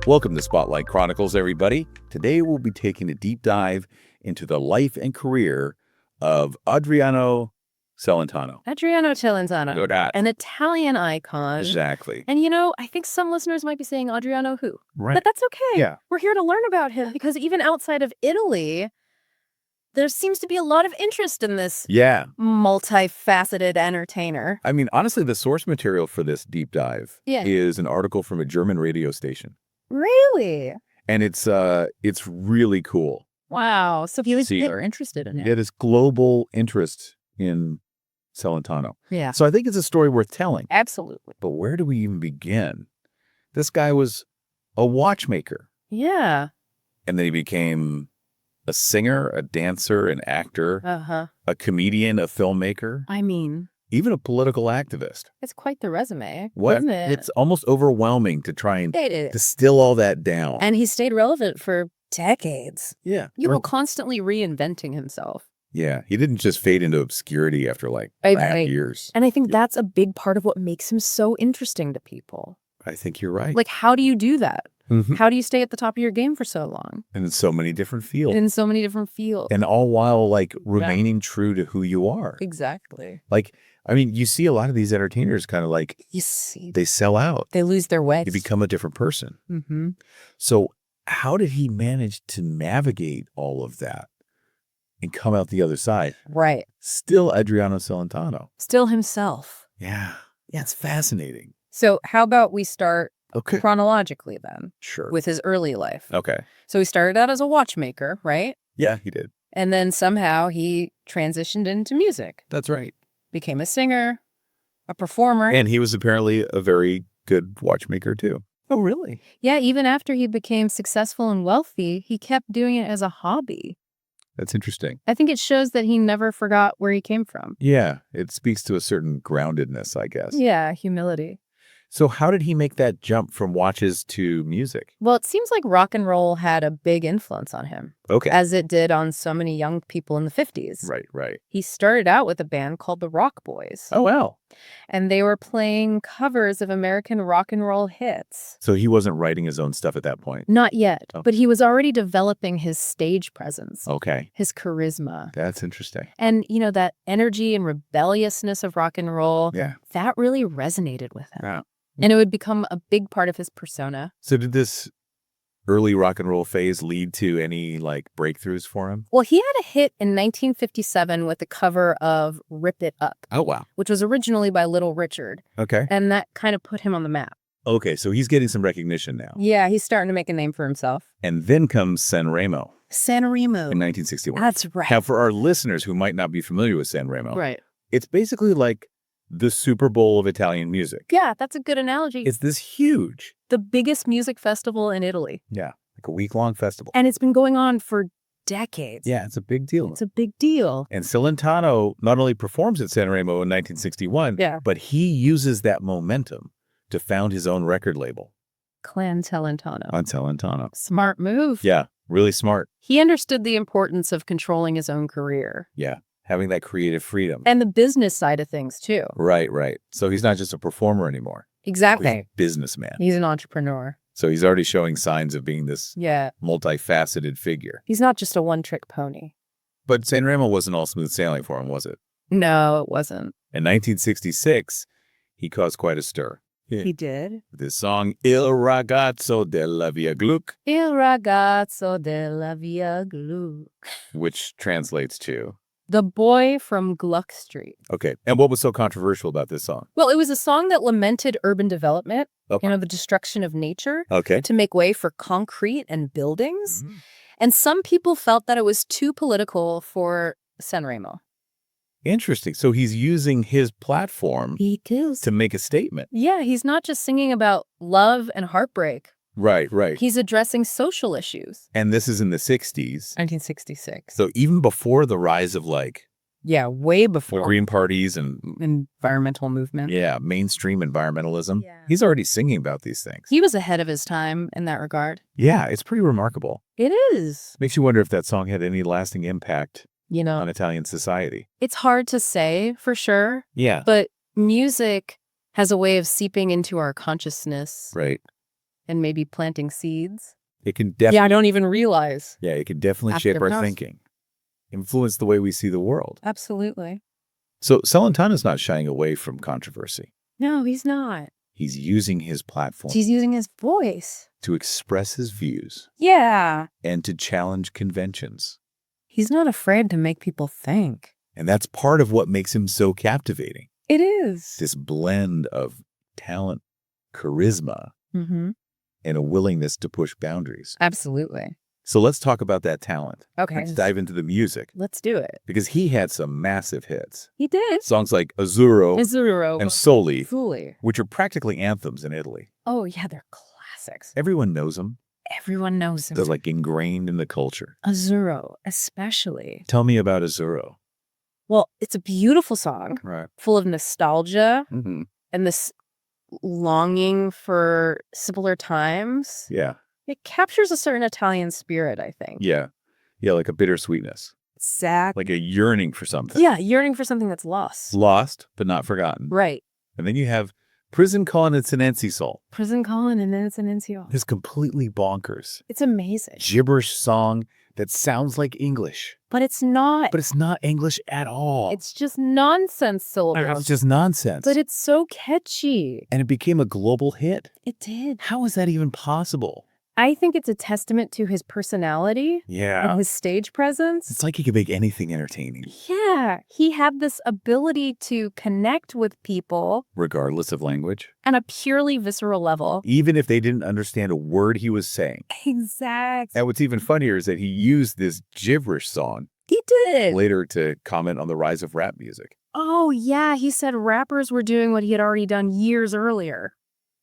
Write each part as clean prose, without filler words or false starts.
Welcome to Spotlight Chronicles, everybody. Today we'll be taking a deep dive into the life and career of Adriano Celentano. Adriano Celentano, Go that. an Italian icon. Exactly. And I think some listeners might be saying Adriano who? Right. But that's okay. Yeah. We're here to learn about him because even outside of Italy, there seems to be a lot of interest in this multifaceted entertainer. I mean, honestly, the source material for this deep dive is an article from a German radio station. Really? And it's really cool. Wow. So people are interested in it. Yeah, this global interest in Celentano. Yeah. So I think it's a story worth telling. Absolutely. But where do we even begin? This guy was a watchmaker. Yeah. And then he became a singer, a dancer, an actor, a comedian, a filmmaker. I mean, even a political activist. It's quite the resume, isn't it? It's almost overwhelming to try and distill all that down. And he stayed relevant for decades. Yeah. You were constantly reinventing himself. Yeah. He didn't just fade into obscurity after like 5 years. And I think that's a big part of what makes him so interesting to people. I think you're right. Like, how do you do that? How do you stay at the top of your game for so long? And in so many different fields. And all while like remaining true to who you are. Exactly. Like, I mean, you see a lot of these entertainers kind of like, they sell out. They lose their way. You become a different person. So how did he manage to navigate all of that and come out the other side? Right. Still Adriano Celentano. Still himself. Yeah. Yeah, it's fascinating. So how about we start chronologically then? Sure. With his early life. Okay. So he started out as a watchmaker, right? Yeah, he did. And then somehow he transitioned into music. That's right. Became a singer, a performer. And he was apparently a very good watchmaker too. Oh, really? Yeah, even after he became successful and wealthy, he kept doing it as a hobby. That's interesting. I think it shows that he never forgot where he came from. Yeah, it speaks to a certain groundedness, I guess. Yeah, humility. So how did he make that jump from watches to music? Well, it seems like rock and roll had a big influence on him. Okay. As it did on so many young people in the 50s. Right, right. He started out with a band called the Rock Boys. Oh, wow. And they were playing covers of American rock and roll hits. So he wasn't writing his own stuff at that point? Not yet, but he was already developing his stage presence. Okay. His charisma. That's interesting. And, that energy and rebelliousness of rock and roll, that really resonated with him. Yeah. And it would become a big part of his persona. So did this early rock and roll phase lead to any like breakthroughs for him? Well, he had a hit in 1957 with the cover of Rip It Up. Oh, wow. Which was originally by Little Richard. Okay. And that kind of put him on the map. Okay, so he's getting some recognition now. Yeah, he's starting to make a name for himself. And then comes Sanremo. Sanremo. In 1961. That's right. Now, for our listeners who might not be familiar with Sanremo. Right. It's basically like the Super Bowl of Italian music. Yeah, that's a good analogy. It's this huge. The biggest music festival in Italy. Yeah, like a week-long festival. And it's been going on for decades. Yeah, it's a big deal. It's a big deal. And Celentano not only performs at Sanremo in 1961, but he uses that momentum to found his own record label. Clan Celentano. On Celentano. Smart move. Yeah, really smart. He understood the importance of controlling his own career. Yeah. Having that creative freedom. And the business side of things, too. Right, right. So he's not just a performer anymore. Exactly. He's a businessman. He's an entrepreneur. So he's already showing signs of being this multifaceted figure. He's not just a one-trick pony. But Sanremo wasn't all smooth sailing for him, was it? No, it wasn't. In 1966, he caused quite a stir. He did. This song, Il ragazzo della via Gluck. Il ragazzo della via Gluck. Which translates to? The Boy from Gluck Street. Okay. And what was so controversial about this song? Well, it was a song that lamented urban development, the destruction of nature, to make way for concrete and buildings. And some people felt that it was too political for Sanremo. Interesting. So he's using his platform to make a statement. Yeah, he's not just singing about love and heartbreak. Right, right. He's addressing social issues. And this is in the 60s. 1966. So even before the rise of yeah, way before. Green parties and environmental movement. Yeah, mainstream environmentalism. Yeah. He's already singing about these things. He was ahead of his time in that regard. Yeah, it's pretty remarkable. It is. Makes you wonder if that song had any lasting impact you know, on Italian society. It's hard to say for sure. Yeah. But music has a way of seeping into our consciousness. Right. And maybe planting seeds. It can definitely... Yeah, I don't even realize. Yeah, it can definitely shape our thinking. Influence the way we see the world. Absolutely. So Celentano's not shying away from controversy. No, he's not. He's using his platform. He's using his voice. To express his views. Yeah. And to challenge conventions. He's not afraid to make people think. And that's part of what makes him so captivating. It is. This blend of talent, charisma, and a willingness to push boundaries. Absolutely. So let's talk about that talent. Okay. Let's dive into the music. Let's do it. Because he had some massive hits. He did. Songs like Azzurro and Soli, which are practically anthems in Italy. Oh, yeah, they're classics. Everyone knows them. Everyone knows them. They're like ingrained in the culture. Azzurro, especially. Tell me about Azzurro. Well, it's a beautiful song. Right. Full of nostalgia and this longing for simpler times. Yeah. It captures a certain Italian spirit, I think. Yeah. Yeah, like a bittersweetness. Exactly. Like a yearning for something. Yeah, yearning for something that's lost. Lost, but not forgotten. Right. And then you have Prison Calling and Sinensi Soul. Prison Calling and then it's an NCO. It's completely bonkers. It's amazing. Gibberish song that sounds like English. But it's not. But it's not English at all. It's just nonsense syllables. It's just nonsense. But it's so catchy. And it became a global hit. It did. How is that even possible? I think it's a testament to his personality. Yeah. And his stage presence. It's like he could make anything entertaining. Yeah. He had this ability to connect with people. Regardless of language. On a purely visceral level. Even if they didn't understand a word he was saying. Exactly. And what's even funnier is that he used this gibberish song. He did. Later to comment on the rise of rap music. Oh, yeah. He said rappers were doing what he had already done years earlier.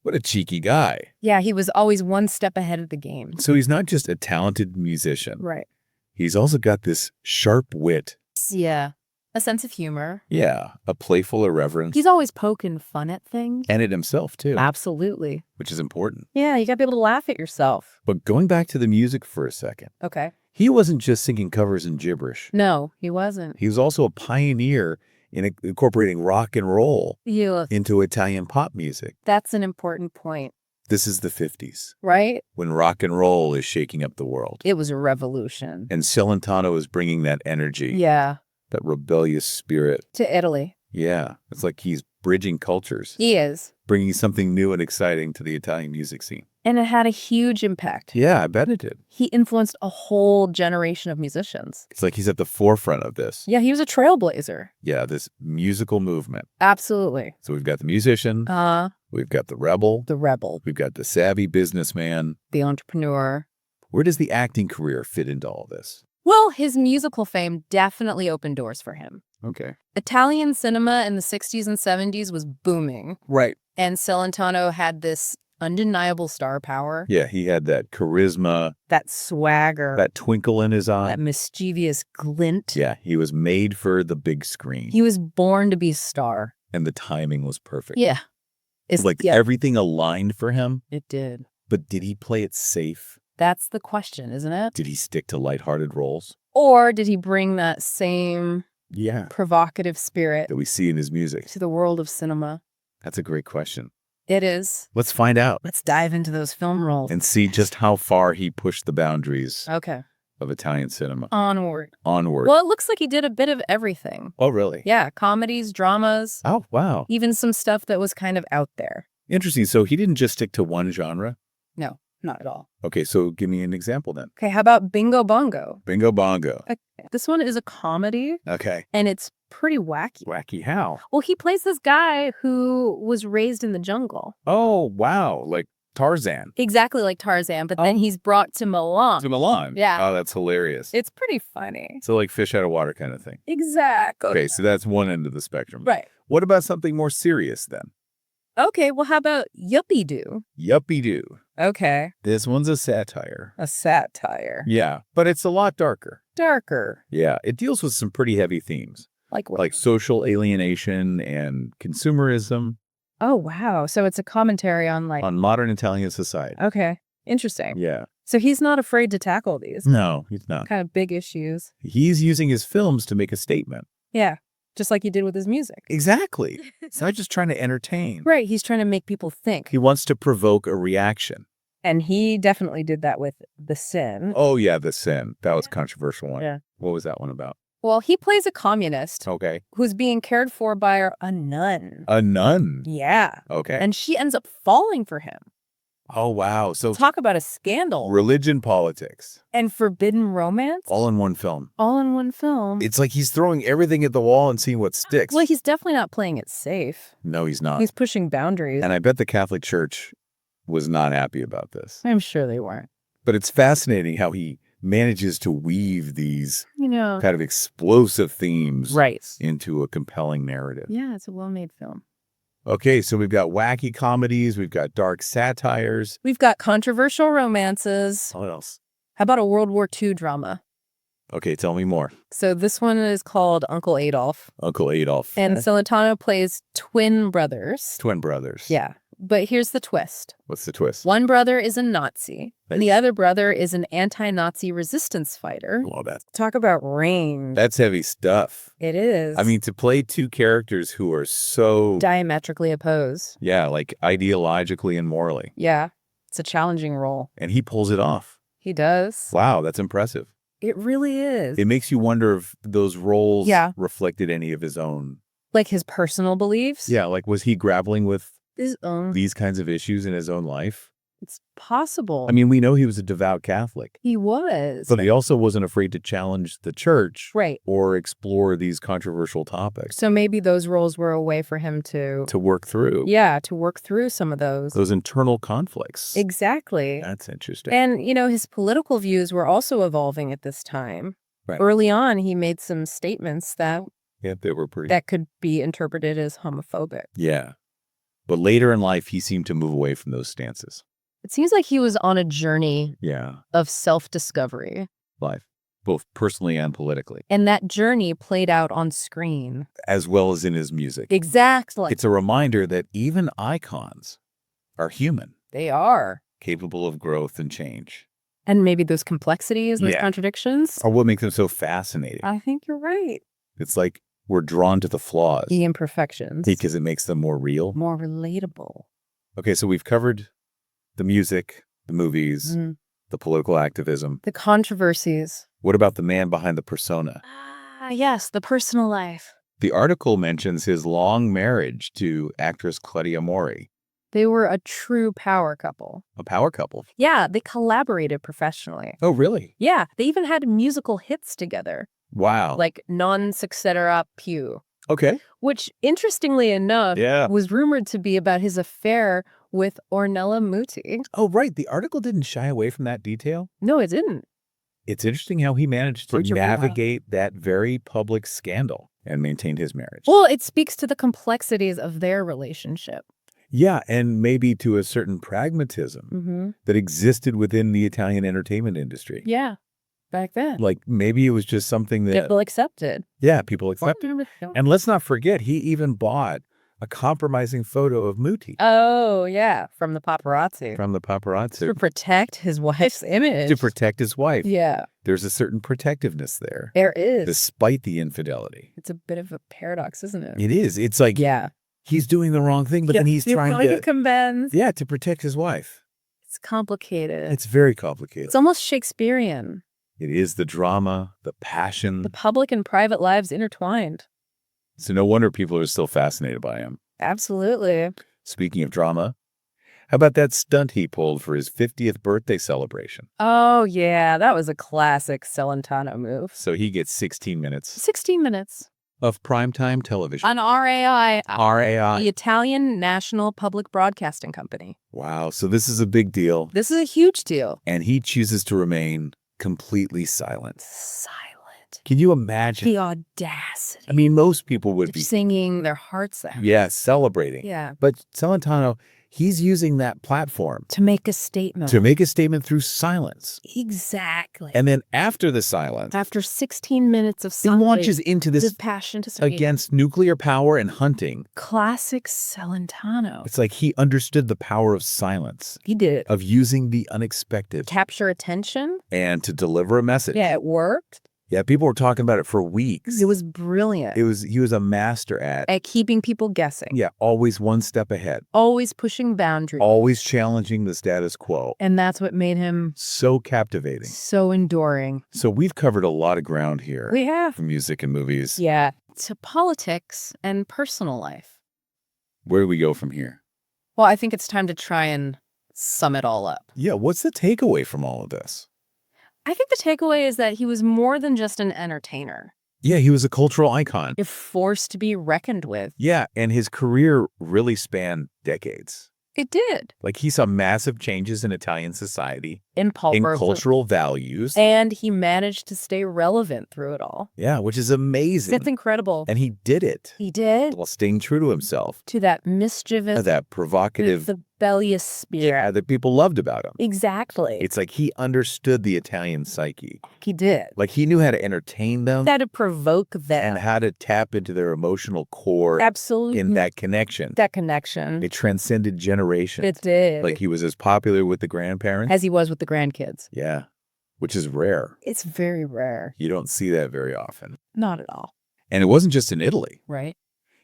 What a cheeky guy. Yeah, he was always one step ahead of the game. So he's not just a talented musician. Right. He's also got this sharp wit. Yeah. A sense of humor. Yeah. A playful irreverence. He's always poking fun at things. And at himself, too. Absolutely. Which is important. Yeah, you got to be able to laugh at yourself. But going back to the music for a second. Okay. He wasn't just singing covers and gibberish. No, he wasn't. He was also a pioneer in incorporating rock and roll into Italian pop music. That's an important point. This is the 50s. Right? When rock and roll is shaking up the world. It was a revolution. And Celentano is bringing that energy. Yeah. That rebellious spirit. To Italy. Yeah. It's like he's bridging cultures. He is. Bringing something new and exciting to the Italian music scene. And it had a huge impact. Yeah, I bet it did. He influenced a whole generation of musicians. It's like he's at the forefront of this. Yeah, he was a trailblazer. Yeah, this musical movement. Absolutely. So we've got the musician. We've got the rebel. The rebel. We've got the savvy businessman. The entrepreneur. Where does the acting career fit into all this? Well, his musical fame definitely opened doors for him. Okay. Italian cinema in the 60s and 70s was booming. Right. And Celentano had this undeniable star power. Yeah, he had that charisma. That swagger. That twinkle in his eye. That mischievous glint. Yeah, he was made for the big screen. He was born to be a star. And the timing was perfect. Yeah. It's like everything aligned for him. It did. But did he play it safe? That's the question, isn't it? Did he stick to lighthearted roles? Or did he bring that same provocative spirit that we see in his music to the world of cinema? That's a great question. It is. Let's find out. Let's dive into those film roles. And see just how far he pushed the boundaries of Italian cinema. Onward. Onward. Well, it looks like he did a bit of everything. Oh, really? Yeah, comedies, dramas. Oh, wow. Even some stuff that was kind of out there. Interesting. So he didn't just stick to one genre? No, not at all. Okay, so give me an example then. Okay, how about Bingo Bongo? Bingo Bongo. Okay. This one is a comedy. Okay. And it's pretty wacky. Wacky how? Well, he plays this guy who was raised in the jungle. Oh, wow. Like Tarzan. Exactly like Tarzan, but then he's brought to Milan. To Milan? Yeah. Oh, that's hilarious. It's pretty funny. So like fish out of water kind of thing. Exactly. Okay, so that's one end of the spectrum. Right. What about something more serious then? Okay, well, how about Yuppie Doo? Yuppie Doo. Okay. This one's a satire. A satire. Yeah, but it's a lot darker. Darker. Yeah, it deals with some pretty heavy themes. Like what? Like social alienation and consumerism. Oh, wow. So it's a commentary on on modern Italian society. Okay. Interesting. Yeah. So he's not afraid to tackle these. No, he's not. Kind of big issues. He's using his films to make a statement. Yeah. Just like he did with his music. Exactly. He's not just trying to entertain. Right. He's trying to make people think. He wants to provoke a reaction. And he definitely did that with The Sin. Oh, yeah, The Sin. That was a controversial one. Yeah. What was that one about? Well, he plays a communist. Okay. Who's being cared for by a nun. A nun? Yeah. Okay. And she ends up falling for him. Oh, wow. So talk about a scandal. Religion, politics. And forbidden romance. All in one film. All in one film. It's like he's throwing everything at the wall and seeing what sticks. Well, he's definitely not playing it safe. No, he's not. He's pushing boundaries. And I bet the Catholic Church was not happy about this. I'm sure they weren't. But it's fascinating how he manages to weave these kind of explosive themes right into a compelling narrative. Yeah, it's a well-made film. Okay, so we've got wacky comedies, we've got dark satires. We've got controversial romances. What else? How about a World War II drama? Okay, tell me more. So this one is called Uncle Adolf. Uncle Adolf. And Celentano plays twin brothers. Twin brothers. Yeah. But here's the twist. What's the twist? One brother is a Nazi, and the other brother is an anti-Nazi resistance fighter. Love that. Talk about range. That's heavy stuff. It is. I mean, to play two characters who are so diametrically opposed. Yeah, like ideologically and morally. Yeah. It's a challenging role. And he pulls it off. He does. Wow, that's impressive. It really is. It makes you wonder if those roles reflected any of his own. Like his personal beliefs? Yeah, like was he grappling with his own these kinds of issues in his own life? It's possible. I mean, we know he was a devout Catholic. He was. But he also wasn't afraid to challenge the church. Right. Or explore these controversial topics. So maybe those roles were a way for him to work through. Yeah, to work through some of those. Those internal conflicts. Exactly. That's interesting. And, his political views were also evolving at this time. Right. Early on, he made some statements that they were pretty that could be interpreted as homophobic. Yeah. But later in life, he seemed to move away from those stances. It seems like he was on a journey of self-discovery. Life, both personally and politically. And that journey played out on screen. As well as in his music. Exactly. It's a reminder that even icons are human. They are. Capable of growth and change. And maybe those complexities, those contradictions. Are what makes them so fascinating. I think you're right. It's like we're drawn to the flaws. The imperfections. Because it makes them more real. More relatable. Okay, so we've covered the music, the movies, the political activism. The controversies. What about the man behind the persona? Yes, the personal life. The article mentions his long marriage to actress Claudia Mori. They were a true power couple. A power couple? Yeah, they collaborated professionally. Oh, really? Yeah, they even had musical hits together. Wow. Like Non Succedera Più. Okay. Which, interestingly enough, was rumored to be about his affair with Ornella Muti. Oh, right. The article didn't shy away from that detail? No, it didn't. It's interesting how he managed to navigate that very public scandal and maintained his marriage. Well, it speaks to the complexities of their relationship. Yeah, and maybe to a certain pragmatism that existed within the Italian entertainment industry. Yeah, back then. Like maybe it was just something that people accepted. Yeah, people accepted. And let's not forget, he even bought a compromising photo of Muti. Oh, yeah, from the paparazzi. From the paparazzi. To protect his wife's image. To protect his wife. Yeah. There's a certain protectiveness there. There is. Despite the infidelity. It's a bit of a paradox, isn't it? It is. It's like he's doing the wrong thing, but then he's trying to to protect his wife. It's complicated. It's very complicated. It's almost Shakespearean. It is the drama, the passion. The public and private lives intertwined. So no wonder people are still fascinated by him. Absolutely. Speaking of drama, how about that stunt he pulled for his 50th birthday celebration? Oh, yeah. That was a classic Celentano move. So he gets 16 minutes. 16 minutes. Of primetime television. On RAI. RAI. The Italian National Public Broadcasting Company. Wow. So this is a big deal. This is a huge deal. And he chooses to remain completely silent. Silent. Can you imagine? The audacity. I mean, most people would be singing their hearts out. Yeah, celebrating. Yeah. But Celentano, he's using that platform to make a statement. To make a statement through silence. Exactly. And then after the silence, after 16 minutes of silence, he launches into this passion to against nuclear power and hunting. Classic Celentano. It's like he understood the power of silence. He did. Of using the unexpected. Capture attention. And to deliver a message. Yeah, it worked. Yeah, people were talking about it for weeks. It was brilliant. He was a master at keeping people guessing. Yeah, always one step ahead. Always pushing boundaries. Always challenging the status quo. And that's what made him so captivating. So enduring. So we've covered a lot of ground here. We have. From music and movies. Yeah. To politics and personal life. Where do we go from here? Well, I think it's time to try and sum it all up. Yeah, what's the takeaway from all of this? I think the takeaway is that he was more than just an entertainer. Yeah, he was a cultural icon. A force to be reckoned with. Yeah, and his career really spanned decades. It did. Like, he saw massive changes in Italian society. In cultural values. And he managed to stay relevant through it all. Yeah, which is amazing. It's incredible. And he did it. He did. While staying true to himself. To that mischievous. That provocative. Rebellious spirit. Yeah, that people loved about him. Exactly. It's like he understood the Italian psyche. He did. Like, he knew how to entertain them. How to provoke them. And how to tap into their emotional core. Absolutely. In that connection. That connection. It transcended generations. It did. Like, he was as popular with the grandparents. As he was with the grandkids. Yeah. Which is rare. It's very rare. You don't see that very often. Not at all. And it wasn't just in Italy. Right.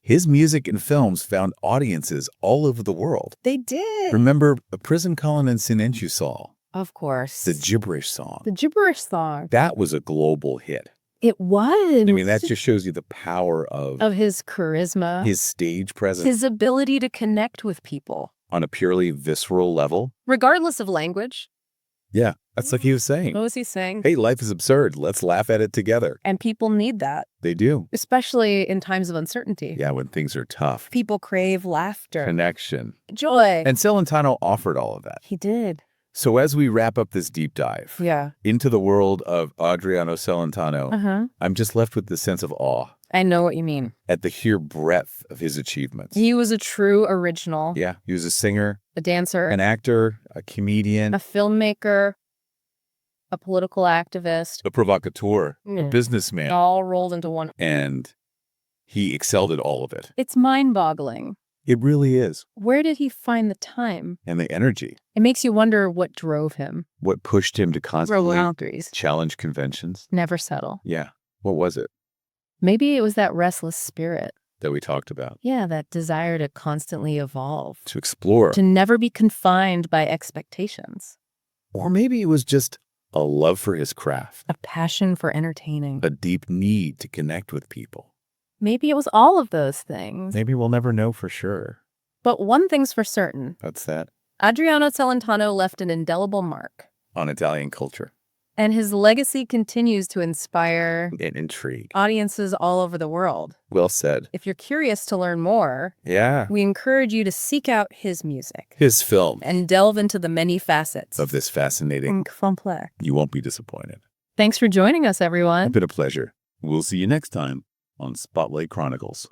His music and films found audiences all over the world. They did. Remember A Prison Calling in Silenzio? Of course. The gibberish song. The gibberish song. That was a global hit. It was. I mean, that just shows you the power of his charisma. His stage presence. His ability to connect with people. On a purely visceral level. Regardless of language. Yeah, that's like he was saying. What was he saying? Hey, life is absurd. Let's laugh at it together. And people need that. They do. Especially in times of uncertainty. Yeah, when things are tough. People crave laughter. Connection. Joy. And Celentano offered all of that. He did. So as we wrap up this deep dive into the world of Adriano Celentano, I'm just left with the sense of awe. I know what you mean. At the sheer breadth of his achievements. He was a true original. Yeah, he was a singer. A dancer. An actor. A comedian. A filmmaker. A political activist. A provocateur. A businessman. All rolled into one. And he excelled at all of it. It's mind-boggling. It really is. Where did he find the time? And the energy. It makes you wonder what drove him. What pushed him to constantly boundaries. Challenge conventions. Never settle. Yeah. What was it? Maybe it was that restless spirit. That we talked about. Yeah, that desire to constantly evolve. To explore. To never be confined by expectations. Or maybe it was just a love for his craft. A passion for entertaining. A deep need to connect with people. Maybe it was all of those things. Maybe we'll never know for sure. But one thing's for certain. That's that. Adriano Celentano left an indelible mark. On Italian culture. And his legacy continues to inspire and intrigue audiences all over the world. Well said. If you're curious to learn more, we encourage you to seek out his music. His film. And delve into the many facets of this fascinating complex. You won't be disappointed. Thanks for joining us, everyone. It's been a pleasure. We'll see you next time on Spotlight Chronicles.